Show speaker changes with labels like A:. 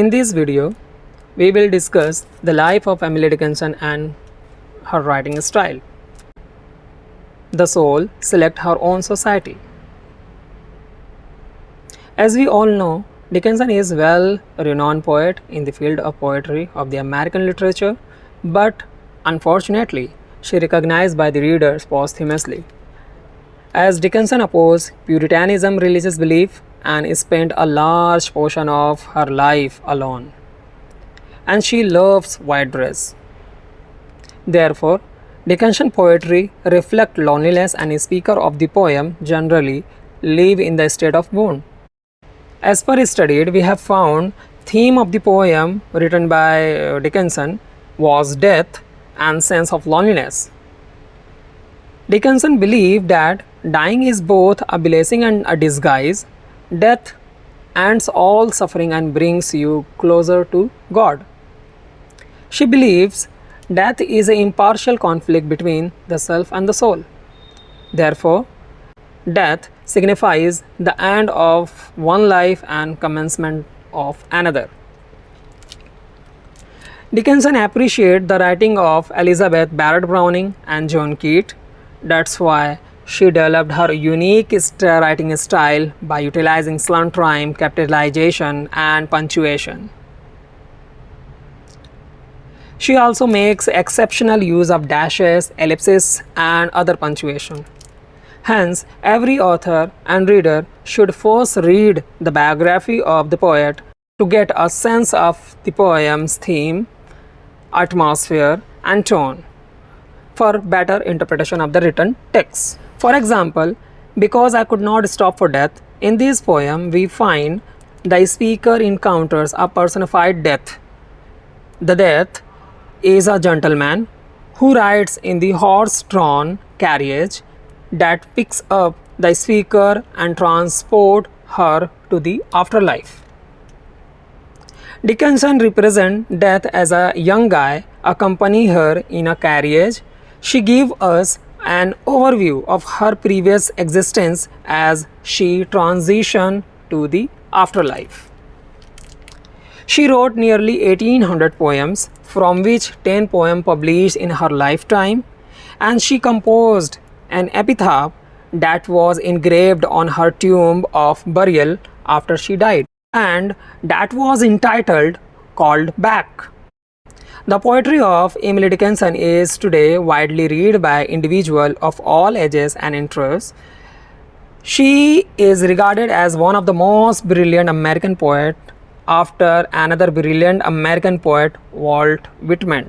A: In this video, we will discuss the life of Emily Dickinson and her writing style. The soul select her own society. As we all know, Dickinson is a well-renowned poet in the field of poetry of the American literature, but unfortunately, she recognized by the readers posthumously. As Dickinson opposed Puritanism religious belief and spent a large portion of her life alone. And she loves white dress. Therefore, Dickinson poetry reflect loneliness and speaker of the poem generally live in the state of mourn. As per studied, we have found theme of the poem written by Dickinson was death and sense of loneliness. Dickinson believed that dying is both a blessing and a disguise. Death ends all suffering and brings you closer to God. She believes death is an impartial conflict between the self and the soul. Therefore, death signifies the end of one life and commencement of another. Dickinson appreciated the writing of Elizabeth Barrett Browning and John Keats. That's why she developed her unique writing style by utilizing slant rhyme, capitalization, and punctuation. She also makes exceptional use of dashes, ellipses, and other punctuation. Hence, every author and reader should first read the biography of the poet to get a sense of the poem's theme, atmosphere, and tone for better interpretation of the written text. For example, Because I Could Not Stop for Death, in this poem we find the speaker encounters a personified death. The death is a gentleman who rides in the horse-drawn carriage that picks up the speaker and transports her to the afterlife. Dickinson represents death as a young guy accompany her in a carriage. She gives us an overview of her previous existence as she transitioned to the afterlife. She wrote nearly 1800 poems, from which 10 poems published in her lifetime, and she composed an epitaph that was engraved on her tomb of burial after she died, and that was entitled Called Back. The poetry of Emily Dickinson is today widely read by individuals of all ages and interests. She is regarded as one of the most brilliant American poets after another brilliant American poet, Walt Whitman.